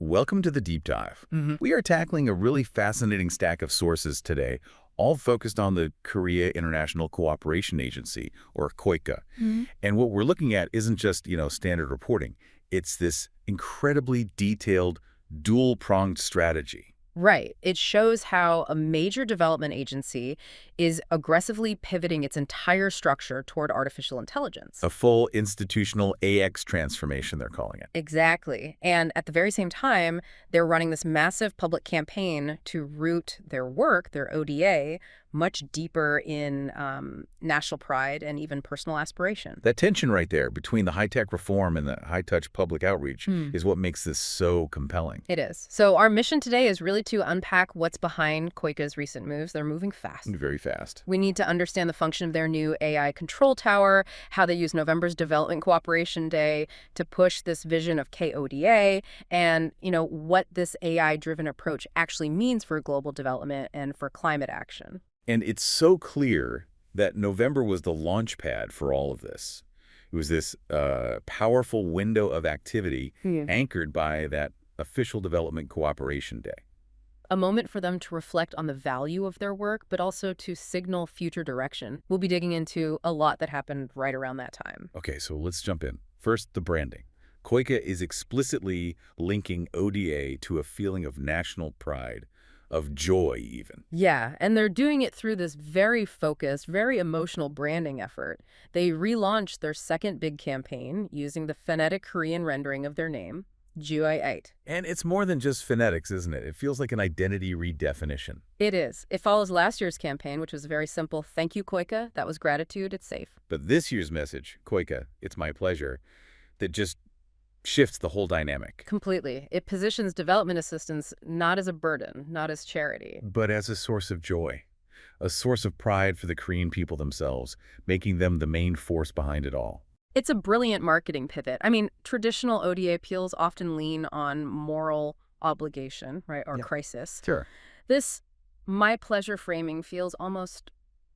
Welcome to the deep dive. Hmm. We are tackling a really fascinating stack of sources today, all focused on the Korea International Cooperation Agency, or KOICA. Hmm. And what we're looking at isn't just, standard reporting. It's this incredibly detailed, dual-pronged strategy. Right. It shows how a major development agency is aggressively pivoting its entire structure toward artificial intelligence. A full institutional AX transformation, they're calling it. Exactly. And at the very same time, they're running this massive public campaign to root their work, their ODA, much deeper in national pride and even personal aspiration. That tension right there between the high-tech reform and the high-touch public outreach Hmm. is what makes this so compelling. It is. So our mission today is really to unpack what's behind KOICA's recent moves. They're moving fast. Very fast. We need to understand the function of their new AI control tower, how they use November's Development Cooperation Day to push this vision of KODA, and, what this AI-driven approach actually means for global development and for climate action. And it's so clear that November was the launch pad for all of this. It was this powerful window of activity anchored by that official Development Cooperation Day. A moment for them to reflect on the value of their work, but also to signal future direction. We'll be digging into a lot that happened right around that time. Okay, so let's jump in. First, the branding. KOICA is explicitly linking ODA to a feeling of national pride, of joy even. Yeah, and they're doing it through this very focused, very emotional branding effort. They relaunched their second big campaign using the phonetic Korean rendering of their name, Juai. And it's more than just phonetics, isn't it? It feels like an identity redefinition. It is. It follows last year's campaign, which was very simple. Thank you, KOICA. That was gratitude. It's safe. But this year's message, KOICA, it's my pleasure, that just shifts the whole dynamic. Completely. It positions development assistance not as a burden, not as charity. But as a source of joy, a source of pride for the Korean people themselves, making them the main force behind it all. It's a brilliant marketing pivot. I mean, traditional ODA appeals often lean on moral obligation, right, or crisis. Sure. This my pleasure framing feels almost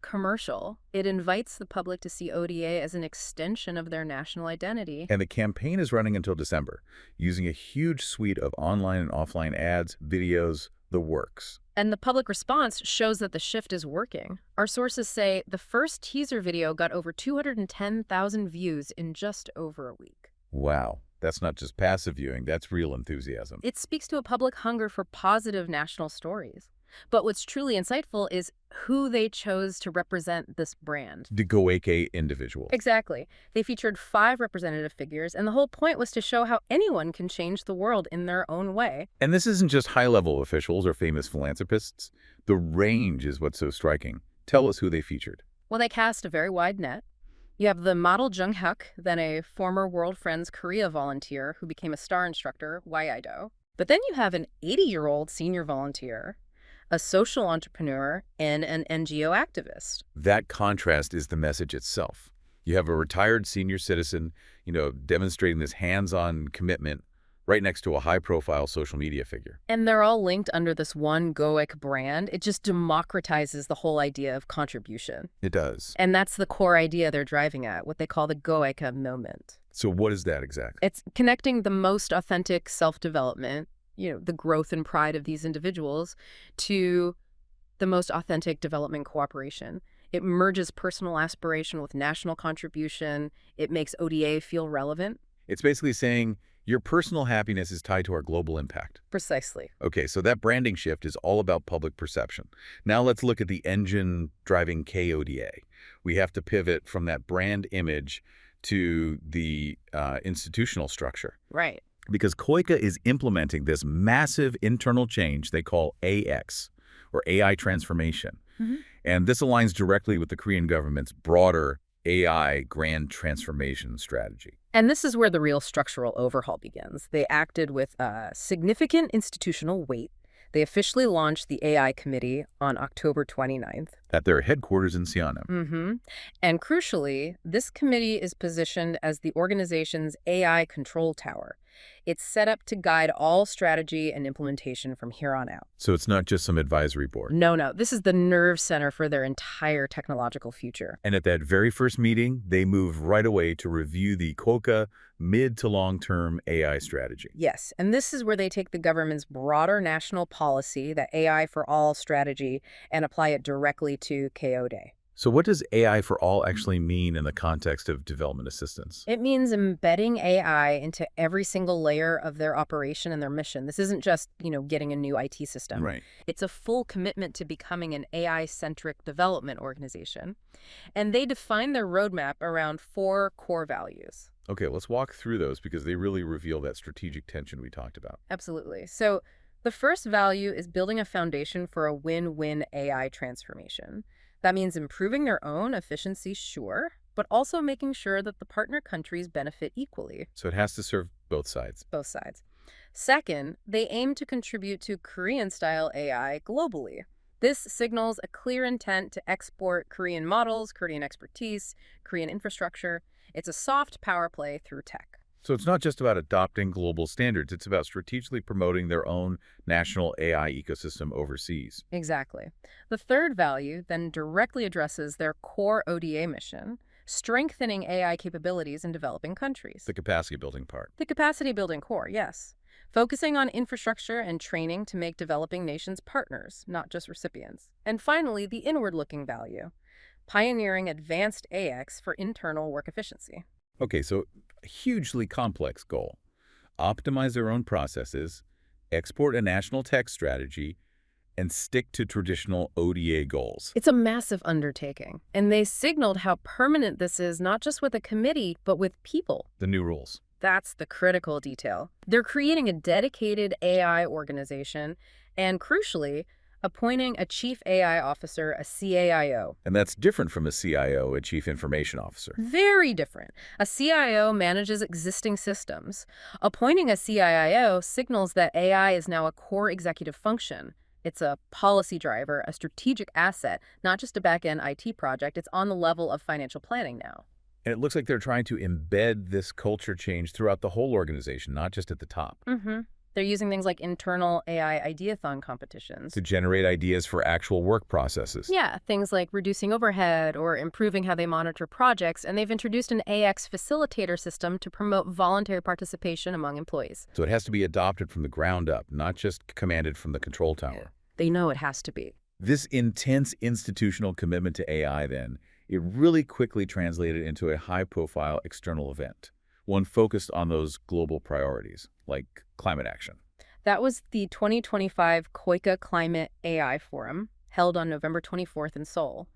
commercial. It invites the public to see ODA as an extension of their national identity. And the campaign is running until December, using a huge suite of online and offline ads, videos, the works. And the public response shows that the shift is working. Our sources say the first teaser video got over 210,000 views in just over a week. Wow. That's not just passive viewing, that's real enthusiasm. It speaks to a public hunger for positive national stories. But what's truly insightful is who they chose to represent this brand. The Goeke individual. Exactly. They featured 5 representative figures, and the whole point was to show how anyone can change the world in their own way. And this isn't just high-level officials or famous philanthropists. The range is what's so striking. Tell us who they featured. Well, they cast a very wide net. You have the model Jung Hyuk, then a former World Friends Korea volunteer who became a star instructor, Waido. But then you have an 80-year-old senior volunteer, a social entrepreneur, and an NGO activist. That contrast is the message itself. You have a retired senior citizen, demonstrating this hands-on commitment right next to a high-profile social media figure. And they're all linked under this one GOEC brand. It just democratizes the whole idea of contribution. It does. And that's the core idea they're driving at, what they call the GOEC moment. So what is that exactly? It's connecting the most authentic self-development, the growth and pride of these individuals, to the most authentic development cooperation. It merges personal aspiration with national contribution. It makes ODA feel relevant. It's basically saying your personal happiness is tied to our global impact. Precisely. Okay, so that branding shift is all about public perception. Now let's look at the engine driving KODA. We have to pivot from that brand image to the institutional structure. Right. Because KOICA is implementing this massive internal change they call AX, or AI transformation. And this aligns directly with the Korean government's broader AI grand transformation strategy. And this is where the real structural overhaul begins. They acted with significant institutional weight. They officially launched the AI Committee on October 29th. At their headquarters in Seonam. And crucially, this committee is positioned as the organization's AI control tower. It's set up to guide all strategy and implementation from here on out. So it's not just some advisory board. No, no, this is the nerve center for their entire technological future. And at that very first meeting, they moved right away to review the KOICA mid to long-term AI strategy. Yes, and this is where they take the government's broader national policy, the AI for All strategy, and apply it directly to KODA. So what does AI for all actually mean in the context of development assistance? It means embedding AI into every single layer of their operation and their mission. This isn't just, getting a new IT system. Right. It's a full commitment to becoming an AI-centric development organization. And they define their roadmap around 4 core values. Okay, let's walk through those because they really reveal that strategic tension we talked about. Absolutely. So the first value is building a foundation for a win-win AI transformation. That means improving their own efficiency, sure, but also making sure that the partner countries benefit equally. So it has to serve both sides. Both sides. Second, they aim to contribute to Korean-style AI globally. This signals a clear intent to export Korean models, Korean expertise, Korean infrastructure. It's a soft power play through tech. So it's not just about adopting global standards, it's about strategically promoting their own national AI ecosystem overseas. Exactly. The third value then directly addresses their core ODA mission, strengthening AI capabilities in developing countries. The capacity building part. The capacity building core, yes. Focusing on infrastructure and training to make developing nations partners, not just recipients. And finally, the inward-looking value, pioneering advanced AX for internal work efficiency. Okay, so a hugely complex goal. Optimize their own processes, export a national tech strategy, and stick to traditional ODA goals. It's a massive undertaking, and they signaled how permanent this is not just with a committee, but with people. The new rules. That's the critical detail. They're creating a dedicated AI organization and, crucially, appointing a chief AI officer, a CAIO. And that's different from a CIO, a chief information officer. Very different. A CIO manages existing systems. Appointing a CIO signals that AI is now a core executive function. It's a policy driver, a strategic asset, not just a back-end IT project. It's on the level of financial planning now. And it looks like they're trying to embed this culture change throughout the whole organization, not just at the top. They're using things like internal AI ideathon competitions. To generate ideas for actual work processes. Yeah, things like reducing overhead or improving how they monitor projects, and they've introduced an AX facilitator system to promote voluntary participation among employees. So it has to be adopted from the ground up, not just commanded from the control tower. They know it has to be. This intense institutional commitment to AI, then, it really quickly translated into a high-profile external event, one focused on those global priorities, like climate action. That was the 2025 KOICA Climate AI Forum, held on November 24th in Seoul.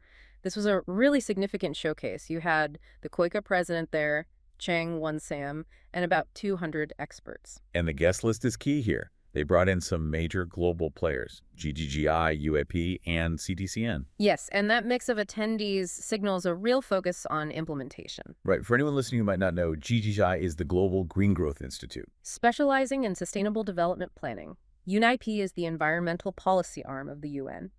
This was a really significant showcase. You had the KOICA president there, Chang Won-sam, and about 200 experts. And the guest list is key here. They brought in some major global players, GGGI, UAP, and CTCN. Yes, and that mix of attendees signals a real focus on implementation. Right. For anyone listening who might not know, GGGI is the Global Green Growth Institute. Specializing in sustainable development planning, UNIP is the environmental policy arm of the UN,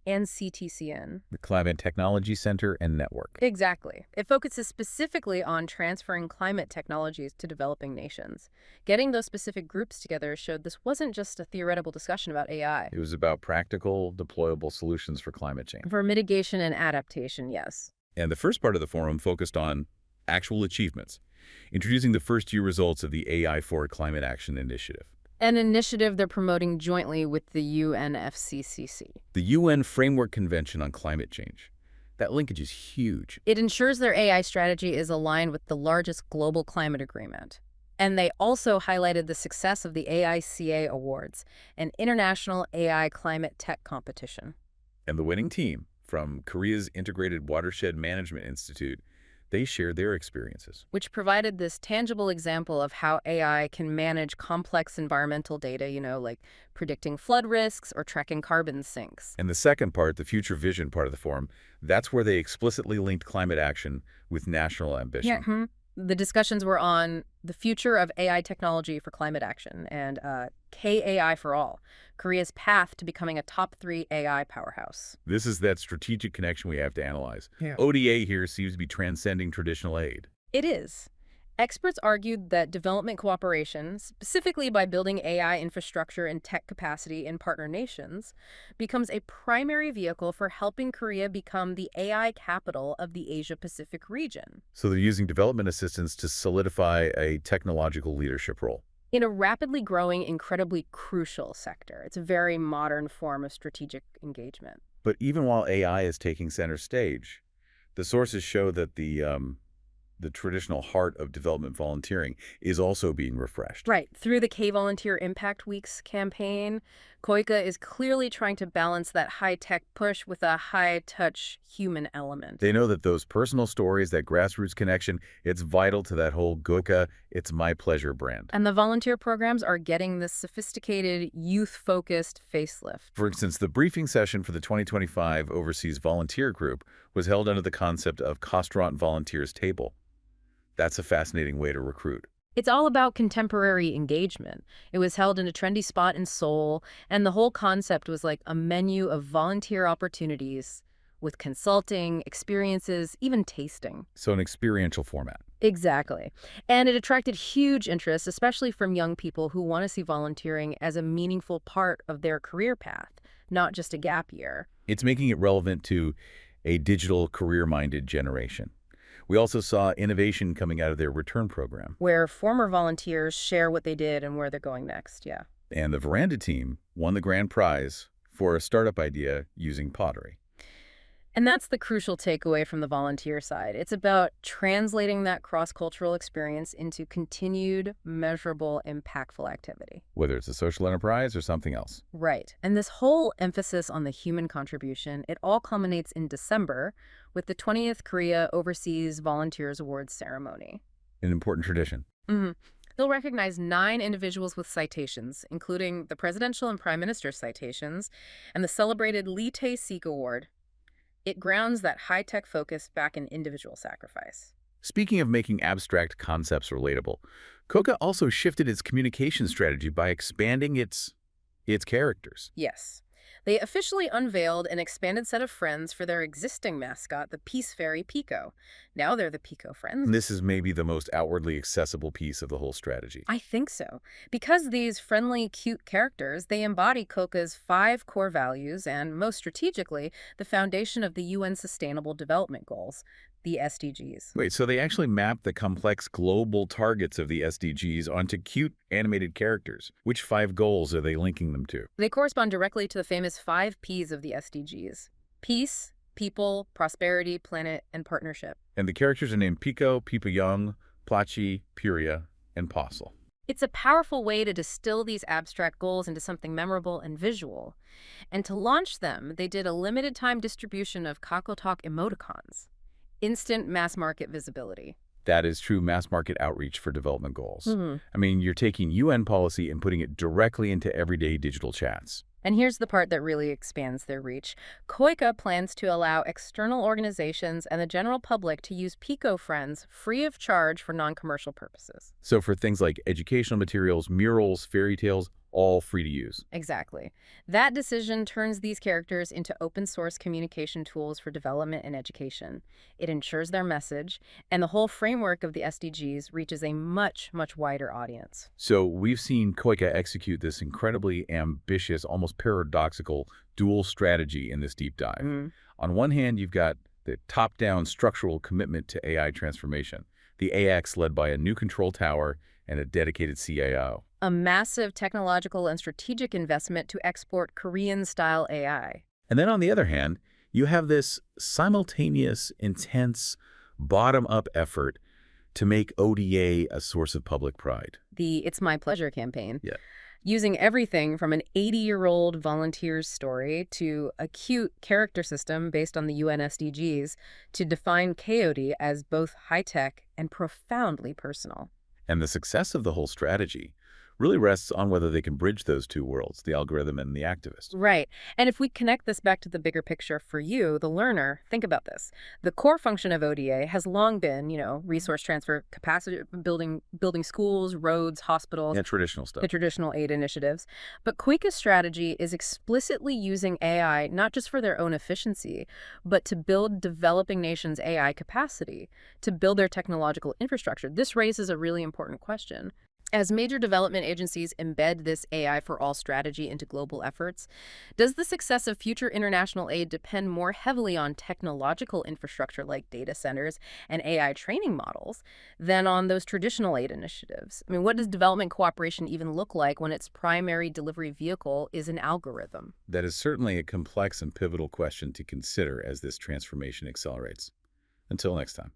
and CTCN. The Climate Technology Center and Network. Exactly. It focuses specifically on transferring climate technologies to developing nations. Getting those specific groups together showed this wasn't just a theoretical discussion about AI. It was about practical, deployable solutions for climate change. For mitigation and adaptation, yes. And the first part of the forum focused on actual achievements, introducing the first-year results of the AI for Climate Action Initiative. An initiative they're promoting jointly with the UNFCCC. The UN Framework Convention on Climate Change. That linkage is huge. It ensures their AI strategy is aligned with the largest global climate agreement. And they also highlighted the success of the AICA Awards, an international AI climate tech competition. And the winning team, from Korea's Integrated Watershed Management Institute, they shared their experiences. Which provided this tangible example of how AI can manage complex environmental data, like predicting flood risks or tracking carbon sinks. And the second part, the future vision part of the forum, that's where they explicitly linked climate action with national ambition. Yeah. The discussions were on the future of AI technology for climate action and KAI for all, Korea's path to becoming a top 3 AI powerhouse. This is that strategic connection we have to analyze. Yeah. ODA here seems to be transcending traditional aid. It is. Experts argued that development cooperation, specifically by building AI infrastructure and tech capacity in partner nations, becomes a primary vehicle for helping Korea become the AI capital of the Asia-Pacific region. So they're using development assistance to solidify a technological leadership role. In a rapidly growing, incredibly crucial sector, it's a very modern form of strategic engagement. But even while AI is taking center stage, the sources show that the traditional heart of development volunteering is also being refreshed. Right. Through the K-Volunteer Impact Weeks campaign, KOICA is clearly trying to balance that high-tech push with a high-touch human element. They know that those personal stories, that grassroots connection, it's vital to that whole Goka, it's my pleasure brand. And the volunteer programs are getting this sophisticated, youth-focused facelift. For instance, the briefing session for the 2025 Overseas Volunteer Group was held under the concept of Restaurant Volunteers Table. That's a fascinating way to recruit. It's all about contemporary engagement. It was held in a trendy spot in Seoul, and the whole concept was like a menu of volunteer opportunities with consulting, experiences, even tasting. So an experiential format. Exactly. And it attracted huge interest, especially from young people who want to see volunteering as a meaningful part of their career path, not just a gap year. It's making it relevant to a digital career-minded generation. We also saw innovation coming out of their return program. Where former volunteers share what they did and where they're going next, yeah. And the Veranda team won the grand prize for a startup idea using pottery. And that's the crucial takeaway from the volunteer side. It's about translating that cross-cultural experience into continued, measurable, impactful activity. Whether it's a social enterprise or something else. Right. And this whole emphasis on the human contribution, it all culminates in December with the 20th Korea Overseas Volunteers Awards ceremony. An important tradition. They'll recognize 9 individuals with citations, including the presidential and prime minister's citations, and the celebrated Lee Tae-sik Award. It grounds that high-tech focus back in individual sacrifice. Speaking of making abstract concepts relatable, KOICA also shifted its communication strategy by expanding its characters. Yes. They officially unveiled an expanded set of friends for their existing mascot, the Peace Fairy PeKO. Now they're the PeKO Friends. This is maybe the most outwardly accessible piece of the whole strategy. I think so. Because these friendly, cute characters, they embody KOICA's 5 core values and, most strategically, the foundation of the UN Sustainable Development Goals, the SDGs. Wait, so they actually mapped the complex global targets of the SDGs onto cute animated characters. Which 5 goals are they linking them to? They correspond directly to the famous 5 Ps of the SDGs. Peace, people, prosperity, planet, and partnership. And the characters are named PeKO, Young, Plachi, Puria, and Postle. It's a powerful way to distill these abstract goals into something memorable and visual. And to launch them, they did a limited-time distribution of KakaoTalk emoticons. Instant mass-market visibility. That is true mass-market outreach for development goals. I mean, you're taking UN policy and putting it directly into everyday digital chats. And here's the part that really expands their reach. KOICA plans to allow external organizations and the general public to use PeKO Friends free of charge for non-commercial purposes. So for things like educational materials, murals, fairy tales, all free to use. Exactly. That decision turns these characters into open-source communication tools for development and education. It ensures their message, and the whole framework of the SDGs reaches a much, much wider audience. So we've seen KOICA execute this incredibly ambitious, almost paradoxical dual strategy in this deep dive. On one hand, you've got the top-down structural commitment to AI transformation, the AX led by a new control tower and a dedicated CIO. A massive technological and strategic investment to export Korean-style AI. And then on the other hand, you have this simultaneous, intense, bottom-up effort to make ODA a source of public pride. The It's My Pleasure campaign. Yeah. Using everything from an 80-year-old volunteer's story to a cute character system based on the UN SDGs to define KOD as both high-tech and profoundly personal. And the success of the whole strategy really rests on whether they can bridge those two worlds, the algorithm and the activist. Right. And if we connect this back to the bigger picture for you, the learner, think about this. The core function of ODA has long been, resource transfer, capacity building schools, roads, hospitals, Yeah, traditional the stuff. traditional aid initiatives. But Koika's strategy is explicitly using AI not just for their own efficiency, but to build developing nations' AI capacity, to build their technological infrastructure. This raises a really important question. As major development agencies embed this AI for all strategy into global efforts, does the success of future international aid depend more heavily on technological infrastructure like data centers and AI training models than on those traditional aid initiatives? I mean, what does development cooperation even look like when its primary delivery vehicle is an algorithm? That is certainly a complex and pivotal question to consider as this transformation accelerates. Until next time.